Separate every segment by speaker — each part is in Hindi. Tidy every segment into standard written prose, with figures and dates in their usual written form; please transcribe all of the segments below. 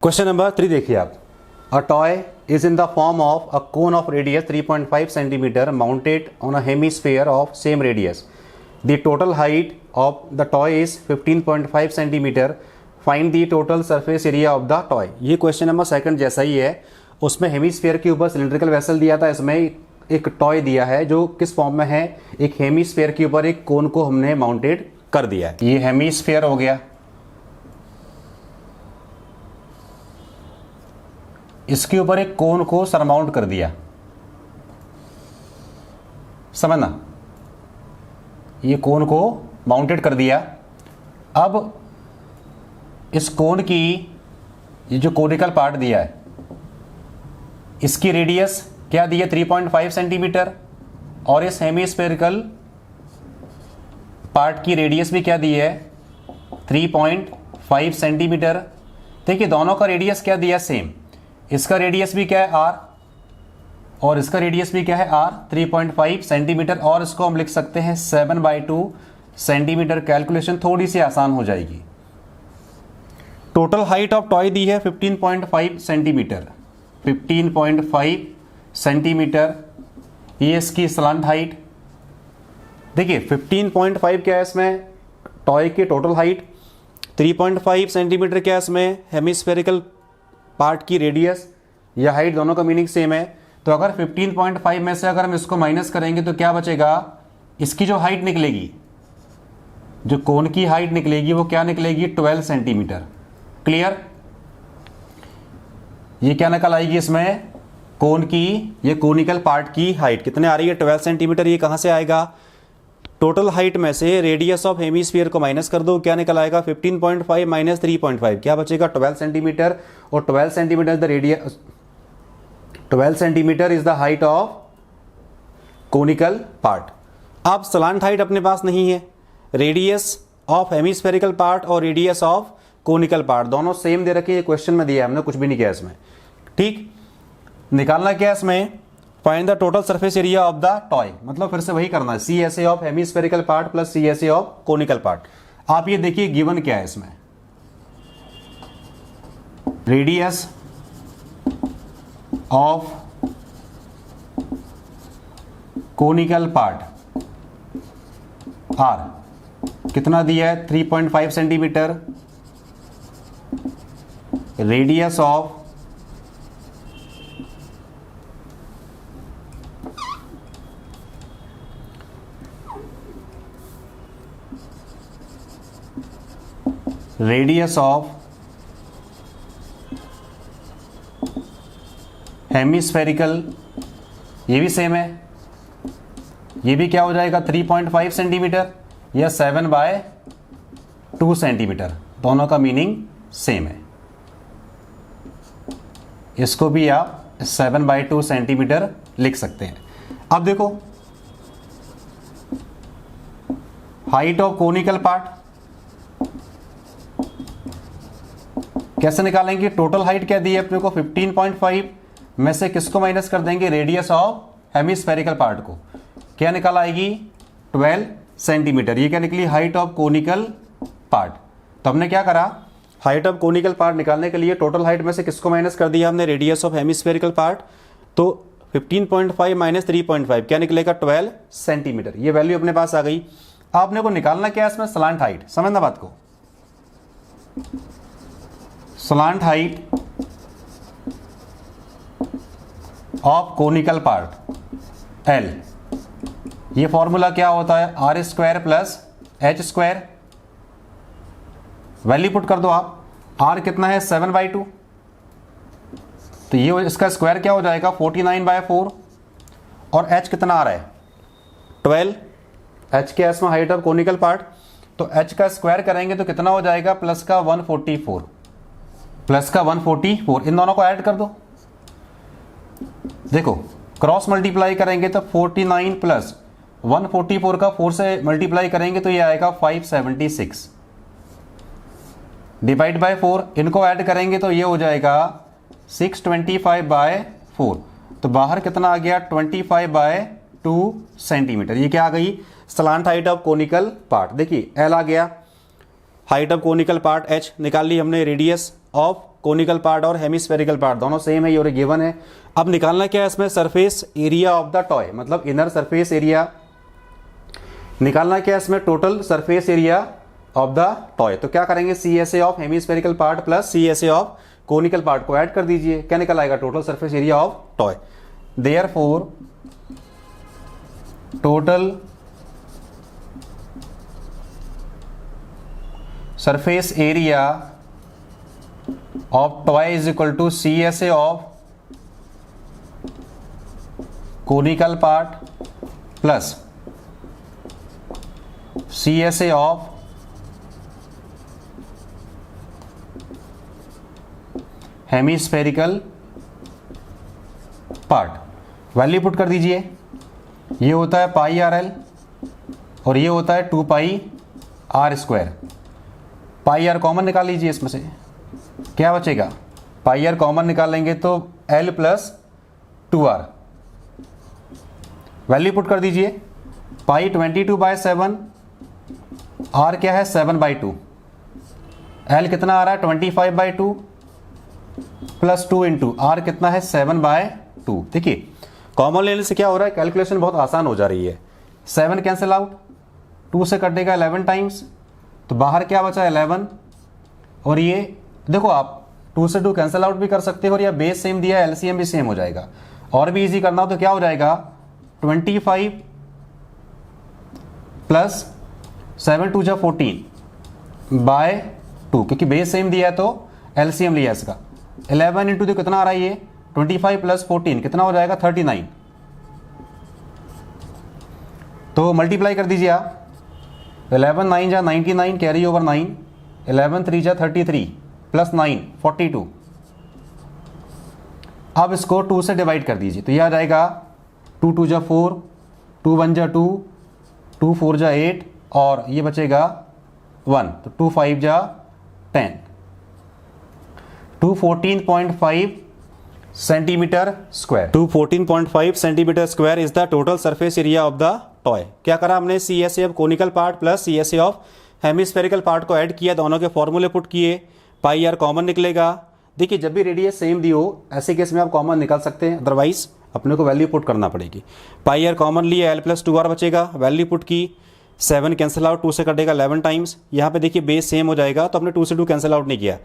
Speaker 1: क्वेश्चन नंबर 3 देखिए आप। A toy is in the form of a cone of radius 3.5 centimeter mounted on a hemisphere of same radius. The total height of the toy is 15.5 centimeter. Find the total surface area of the toy. ये क्वेश्चन नंबर सेकंड जैसा ही है। उसमें हेमीस्फीयर के ऊपर सिलिंड्रिकल वेसल दिया था, इसमें एक टॉय दिया है जो किस फॉर्म में है, एक हेमीस्फीयर के ऊपर एक कोन को हमने माउंटेड कर दिया है। ये हेमीस्फीयर हो गया, इसके ऊपर एक कोन को सरमाउंट कर दिया, समझना, ये कोन को माउंटेड कर दिया। अब इस कोन की ये जो कोनिकल पार्ट दिया है, इसकी रेडियस क्या दी है 3.5 सेंटीमीटर, और इस हेमीस्फेरिकल पार्ट की रेडियस भी क्या दी है 3.5 सेंटीमीटर। देखिए दोनों का रेडियस क्या दिया सेम, इसका रेडियस भी क्या है r और इसका रेडियस भी क्या है r 3.5 सेंटीमीटर, और इसको हम लिख सकते हैं 7/2 सेंटीमीटर। कैलकुलेशन थोड़ी सी आसान हो जाएगी। टोटल हाइट ऑफ टॉय दी है 15.5 सेंटीमीटर, 15.5 सेंटीमीटर ये इसकी स्लांट हाइट। देखिए 15.5 क्या है इसमें टॉय की टोटल हाइट, 3.5 सेंटीमीटर क्या है इसमें हेमिस्फेरिकल पार्ट की रेडियस या हाइट, दोनों का मीनिंग सेम है। तो अगर 15.5 में से अगर हम इसको माइनस करेंगे तो क्या बचेगा, इसकी जो हाइट निकलेगी, जो कोन की हाइट निकलेगी वो क्या निकलेगी 12 सेंटीमीटर। क्लियर। ये क्या निकल आएगी इसमें, कोन की, ये कोनिकल पार्ट की हाइट कितने आ रही है 12 सेंटीमीटर। ये कहां से आएगा, टोटल हाइट में से रेडियस ऑफ हेमीस्फीयर को माइनस कर दो, क्या निकल आएगा 15.5 माइनस 3.5 क्या बचेगा 12 सेंटीमीटर। और 12 centimetre the radius, 12 centimetre is the height of conical part. अब स्लांट हाइट अपने पास नहीं है, रेडियस ऑफ हेमीस्फेरिकल पार्ट और रेडियस ऑफ कोनिकल पार्ट दोनों सेम दे रखे, ये क्वेश्चन में दिया है, हमने कुछ भी नहीं किया इसमें। ठीक, निकालना क्या है इसमें, find the total surface area of the toy, मतलब फिर से वही करना है, CSA of hemispherical part plus CSA of conical part. आप ये देखिए गिवन क्या है इसमें, radius of conical part R कितना दिया है 3.5 सेंटीमीटर, रेडियस ऑफ हेमीस्फेरिकल, ये भी सेम है, ये भी क्या हो जाएगा 3.5 सेंटीमीटर या 7/2 सेंटीमीटर, दोनों का मीनिंग सेम है। इसको भी आप 7/2 सेंटीमीटर लिख सकते हैं। अब देखो हाइट ऑफ कोनिकल पार्ट कैसे निकालेंगे, टोटल हाइट क्या दी है अपने को 15.5 में से किसको माइनस कर देंगे, रेडियस ऑफ हेमीस्फेरिकल पार्ट को, क्या निकल आएगी 12 सेंटीमीटर। ये क्या निकली, हाइट ऑफ कोनिकल पार्ट। तो हमने क्या करा, हाइट ऑफ कोनिकल पार्ट निकालने के लिए टोटल हाइट में से किसको माइनस कर दिया हमने, रेडियस ऑफ हेमीस्फेरिकल पार्ट। तो 15.5 माइनस 3.5 क्या निकलेगा 12 सेंटीमीटर, ये वैल्यू अपने पास आ गई। आपने को निकालना क्या है इसमें, स्लांट हाइट, समझना बात को, slant height of conical part L। ये फॉर्मूला क्या होता है R² plus H², value put कर दो आप, R कितना है 7/2, तो ये इसका स्क्वायर क्या हो जाएगा 49/4, और H कितना आ रहा है 12, H के इसमें हाइट ऑफ कोनिकल पार्ट, तो H का स्क्वायर करेंगे तो कितना हो जाएगा प्लस का 144, प्लस का 144, इन दोनों को ऐड कर दो। देखो क्रॉस मल्टीप्लाई करेंगे तो 49 प्लस 144 का 4 से मल्टीप्लाई करेंगे तो ये आएगा 576, डिवाइड बाय 4, इनको ऐड करेंगे तो ये हो जाएगा 625/4, तो बाहर कितना आ गया 25/2 सेंटीमीटर। ये क्या आ गई, slant height of conical part. देखिए L आ गया, height of conical part H निकाल ली हमने, रेडियस ऑफ कोनिकल पार्ट और हेमिस्फेरिकल पार्ट दोनों सेम है, ये गिवन है। अब निकालना क्या है इसमें, surface area of the toy, मतलब इनर सरफेस एरिया निकालना क्या है इसमें, total surface area of the toy. तो क्या करेंगे, CSA of hemispherical part plus CSA of conical part को ऐड कर दीजिए, क्या निकल आएगा, total surface area of toy. Therefore total surface area of toy is equal to CSA of conical part plus CSA of hemispherical part. Value put कर दीजिए, ये होता है πRL और ये होता है 2πr²। πr कॉमन निकाल लीजिए, इसमें से क्या बचेगा, πr कॉमन निकालेंगे तो L plus 2r। Value put कर दीजिए, पाई 22/7, r क्या है 7/2, L कितना आ रहा है 25/2 प्लस 2 इंटू आर कितना है 7/2। देखिए कॉमन लेने से क्या हो रहा है, कैलकुलेशन बहुत आसान हो जा रही है। 7 कैंसिल आउट, 2 से कटेगा 11 टाइम्स, तो बाहर क्या बचा 11। और ये देखो आप 2 से 2 कैंसिल आउट भी कर सकते हो, और यह बेस सेम दिया है, LCM भी सेम हो जाएगा। और भी इजी करना हो तो क्या हो जाएगा 25 प्लस 7 2 14/2, क्योंकि बेस सेम दिया है तो LCM लिया इसका। 11 इंटू तो कितना आ रहा है ये 25 प्लस 14 कितना हो जाएगा 39। तो मल्टीप्लाई कर दीजिए आप, 11 9 जा 99 कैरी ओवर 9, 11 3 जा 33 प्लस 9 42। अब इसको 2 से डिवाइड कर दीजिए, तो यह आ जाएगा 2 2 जा 4, 2 1 जा 2, 2 4 जा 8 और ये बचेगा 1, तो 2 5 जा 10, 214.5 centimetre square. 214.5 centimetre square is the total surface area of the toy. क्या करा हमने, CSA of conical part plus CSA of hemispherical part को ऐड किया, दोनों के फॉर्मूले पुट किए, πr कॉमन निकलेगा। देखिए जब भी रेडियस सेम दी हो ऐसे केस में आप कॉमन निकाल सकते हैं, अदरवाइज अपने को वैल्यू पुट करना पड़ेगी। πr कॉमन लिया, L प्लस 2r बचेगा, वैल्यू पुट की, 7 कैंसिल आउट, 2 से कटेगा 11 टाइम्स। यहाँ पे देखिए बेस सेम हो जाएगा तो अपने 2 से 2 कैंसिल आउट नहीं किया,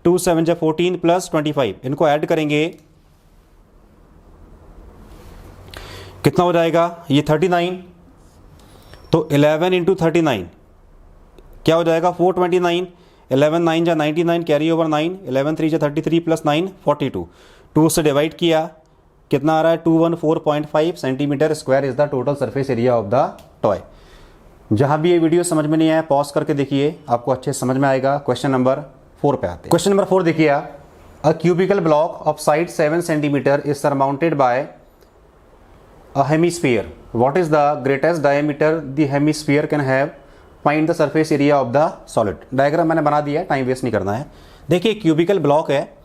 Speaker 1: 2 7 जा 14 प्लस 25, इनको ऐड करेंगे कितना हो जाएगा ये 39। तो 11 इंटू 39 क्या हो जाएगा 429, 11 9 जा 99 कैरी ओवर 9, 11 3 जा 33 प्लस 9 42। 2 से डिवाइड किया कितना आ रहा है 214.5 centimetre square is the total surface area of the toy. जहां भी ये वीडियो समझ में नहीं आया पॉज करके देखिए, आपको अच्छे समझ में आएगा। क्वेश्चन नंबर 4 पे आते हैं। क्वेश्चन नंबर 4 देखिए आप, a cubical block of side 7 centimetre is surmounted by a hemisphere. What is the greatest diameter the hemisphere can have? Find the surface area of the solid. Diagram मैंने बना दिया है, टाइम वेस्ट नहीं करना है। देखिए क्यूबिकल ब्लॉक है,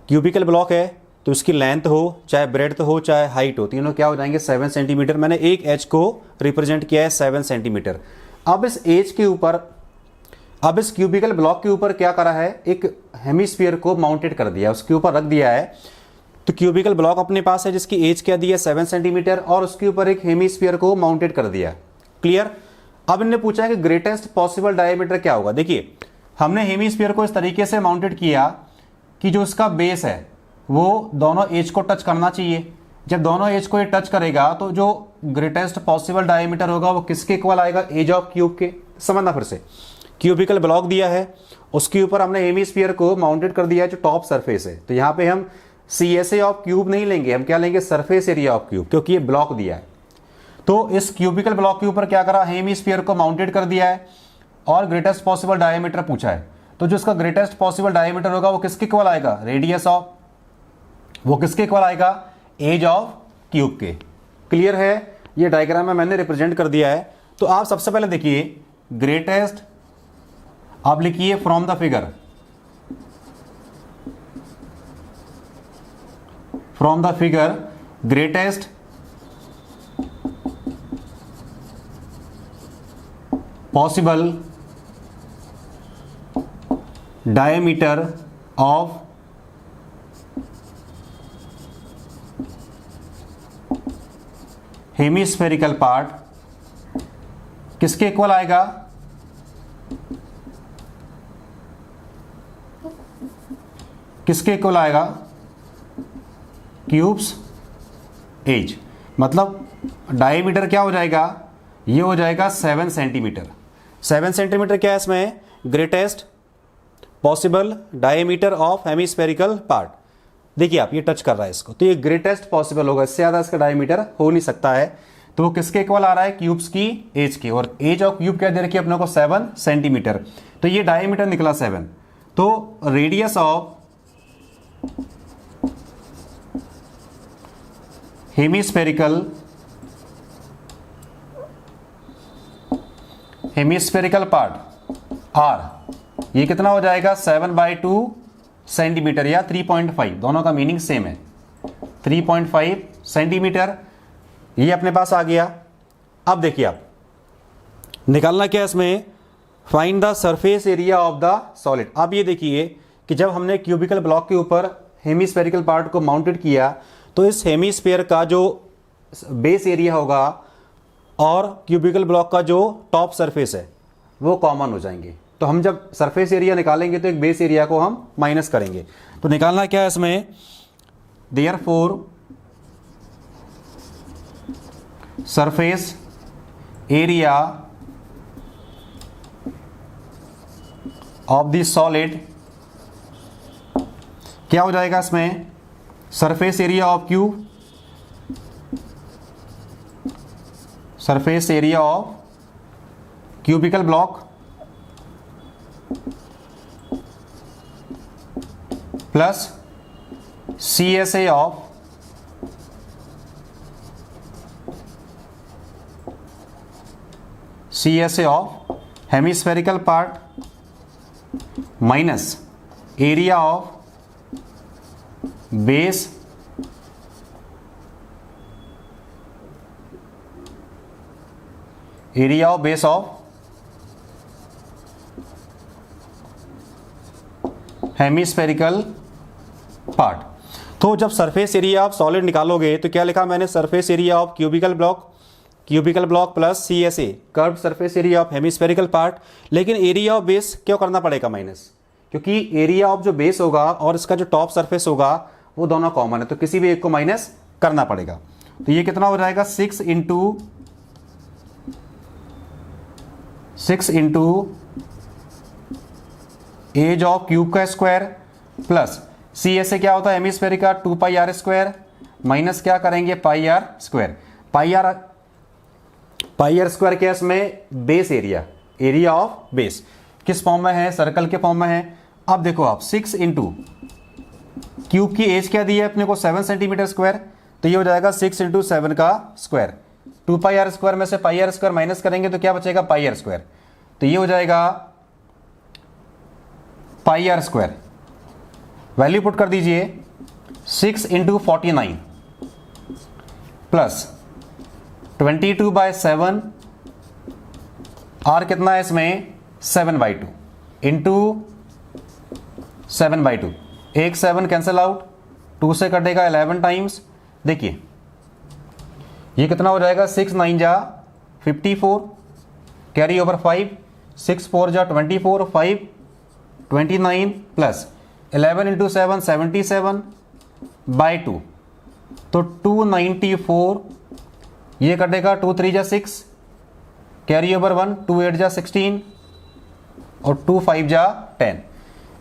Speaker 1: क्यूबिकल ब्लॉक है तो उसकी लेंथ हो चाहे ब्रेड्थ हो चाहे हाइट हो, तीनों क्या हो जाएंगे 7 सेंटीमीटर। मैंने एक एज को रिप्रेजेंट किया है 7 सेंटीमीटर। अब इस एज के ऊपर, अब इस क्यूबिकल ब्लॉक के ऊपर क्या करा है, एक हेमिस्फीयर को माउंटेड कर दिया, उसके ऊपर रख दिया है। तो क्यूबिकल ब्लॉक अपने पास है जिसकी एज क्या दी है 7 सेंटीमीटर और उसके ऊपर एक हेमिस्फीयर को माउंटेड कर दिया। क्लियर। अब इन्होंने पूछा है कि ग्रेटेस्ट पॉसिबल डायमीटर क्या होगा। देखिए हमने हेमिस्फीयर को इस तरीके से माउंटेड किया कि जो उसका बेस है वो दोनों एज को टच करना चाहिए। जब दोनों एज को ये टच करेगा तो जो ग्रेटेस्ट पॉसिबल डायमीटर होगा वो किसके इक्वल आएगा, एज ऑफ क्यूब के। समझना फिर से, क्यूबिकल ब्लॉक दिया है उसके ऊपर हमने हेमिस्फीयर को माउंटेड कर दिया है जो टॉप सरफेस है। तो यहाँ पे हम CSA ऑफ क्यूब नहीं लेंगे, हम क्या लेंगे सरफेस एरिया ऑफ क्यूब, क्योंकि ये ब्लॉक दिया है। तो इस क्यूबिकल ब्लॉक के ऊपर क्या करा, हेमिस्फीयर को माउंटेड कर दिया है और ग्रेटेस्ट पॉसिबल डायमीटर पूछा है। तो जो इसका ग्रेटेस्ट पॉसिबल डायमीटर होगा वो किसके इक्वल आएगा, रेडियस ऑफ, वो किसके इक्वल आएगा, एज ऑफ क्यूब के। क्लियर है, ये डायग्राम में मैंने रिप्रेजेंट कर दिया है। तो आप सबसे पहले देखिए ग्रेटेस्ट, आप लिखिए from the figure, from the figure greatest possible diameter of hemispherical part किसके इक्वल आएगा? किसके इक्वल आएगा? Cubes as. मतलब डायमीटर क्या हो जाएगा? ये हो जाएगा 7 सेंटीमीटर। 7 सेंटीमीटर क्या है इसमें? Greatest possible diameter of hemispherical part. देखिए आप, ये टच कर रहा है इसको, तो ये ग्रेटेस्ट पॉसिबल होगा, इससे ज़्यादा इसका डायमीटर हो नहीं सकता है। तो वो किसके इक्वल आ रहा है? क्यूब्स की एज के। और एज ऑफ क्यूब क्या दे रखी है अपने को? 7 सेंटीमीटर। तो ये डायमीटर निकला 7। तो radius of hemispherical part R, ये कितना हो जाएगा? 7/2 सेंटीमीटर या 3.5, दोनों का मीनिंग सेम है। 3.5 सेंटीमीटर ये अपने पास आ गया। अब देखिए आप, निकालना क्या है इसमें? Find the surface area of the solid. अब ये देखिए कि जब हमने क्यूबिकल ब्लॉक के ऊपर हेमीस्फेरिकल पार्ट को माउंटेड किया, तो इस हेमीस्फीयर का जो बेस एरिया होगा और क्यूबिकल ब्लॉक का जो टॉप सरफेस है वो कॉमन हो जाएंगे। तो हम जब सरफेस एरिया निकालेंगे तो एक बेस एरिया को हम माइनस करेंगे। तो निकालना क्या है इसमें? Therefore surface area of the solid क्या हो जाएगा इसमें? Surface area of cube, surface area of cubical block plus CSA of hemispherical part minus area of base of hemispherical part. तो जब सरफेस एरिया ऑफ सॉलिड निकालोगे तो क्या लिखा मैंने? Surface area of cubical block plus CSA curved surface area of hemispherical part. लेकिन एरिया ऑफ बेस क्यों करना पड़ेगा माइनस? क्योंकि एरिया ऑफ जो बेस होगा और इसका जो टॉप सरफेस होगा वो दोनों कॉमन है, तो किसी भी एक को माइनस करना पड़ेगा। तो ये कितना हो जाएगा? 6 इंटू एज ऑफ क्यूब का स्क्वायर प्लस CSA क्या होता है? हेमीस्फेरिक का 2πr² माइनस क्या करेंगे? πr²। पाई स्क्वायर क्या है इसमें? Base area of base. किस फॉर्म में है? सर्कल के फॉर्म में है। अब देखो आप, 6 इंटू क्यूब की एज क्या दी है अपने को? 7 सेंटीमीटर स्क्वायर। तो ये हो जाएगा 6 इंटू 7 का स्क्वायर। 2πr² में से πr² माइनस करेंगे तो क्या बचेगा? πr²। तो ये हो जाएगा πr²। वैल्यू पुट कर दीजिए, 6 इंटू 49 प्लस 22/7, आर कितना है इसमें? 7/2 इंटू 7/2। एक 7 कैंसिल आउट, 2 से कटेगा 11 टाइम्स। देखिए ये कितना हो जाएगा? 6 9 जा 54, कैरी ओवर 5, 6 4 जा 24, 5 29 प्लस 11 इंटू 7 77/2, तो 294। ये कटेगा 2 3 जा 6, कैरी ओवर 1, 2 8 जा 16 और 2 5 जा 10।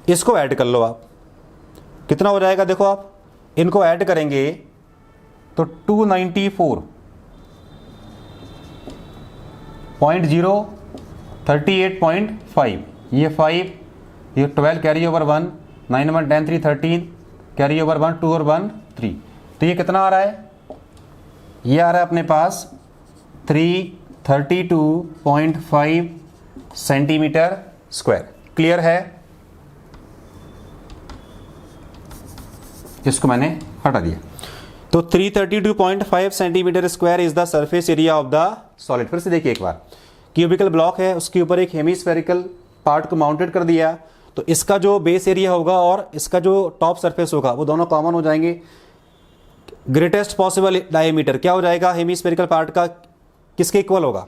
Speaker 1: इसको ऐड कर लो आप, कितना हो जाएगा? देखो आप इनको ऐड करेंगे तो 294.0 38.5, ये 5, ये 12 कैरी ओवर 1, 9 1 10 3 13, कैरी ओवर 1 2 और 1 3। तो ये कितना आ रहा है? ये आ रहा है अपने पास 332.5 सेंटीमीटर स्क्वायर। क्लियर है? इसको मैंने हटा दिया। तो 332.5 centimetre square is the surface area of the solid. फिर से देखिए एक बार, क्यूबिकल ब्लॉक है, उसके ऊपर एक हेमीस्फेरिकल पार्ट को माउंटेड कर दिया, तो इसका जो बेस एरिया होगा और इसका जो टॉप सरफेस होगा वो दोनों कॉमन हो जाएंगे। ग्रेटेस्ट पॉसिबल डायमीटर क्या हो जाएगा हेमीस्फेरिकल पार्ट का, किसके इक्वल होगा?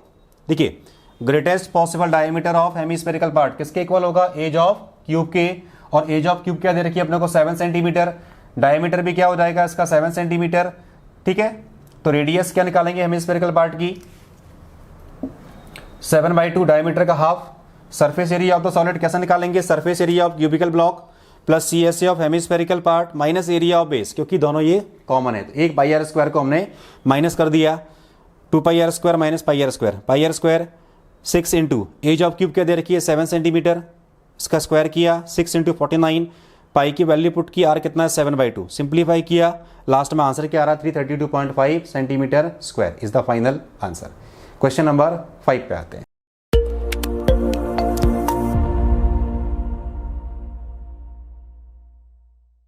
Speaker 1: देखिए greatest possible diameter of hemispherical part किसके इक्वल होगा? एज ऑफ क्यूब के, और एज ऑफ क्यूब क्या दे रखी है अपने को? 7 सेंटीमीटर। डायमीटर भी क्या हो जाएगा इसका? 7 सेंटीमीटर। ठीक है, तो रेडियस क्या निकालेंगे हेमीस्फेरिकल पार्ट की? 7/2 डायमीटर का half. Surface area of the solid कैसे निकालेंगे? Surface area of cubical block plus CSA of hemispherical part minus area of base, क्योंकि दोनों ये कॉमन है, तो एक पाई आर स्क्वायर को हमने माइनस कर दिया, 2 pi r square minus pi r square 6 into edge of cube क्या दे रखी है? 7 सेंटीमीटर, इसका स्क्वायर किया 6 इंटू 49, पाई की वैल्यू पुट की, आर कितना है? 7/2, सिंप्लीफाई किया, लास्ट में आंसर क्या आ रहा है? 332.5 centimetre square is the final answer. Question number 5 पे आते हैं।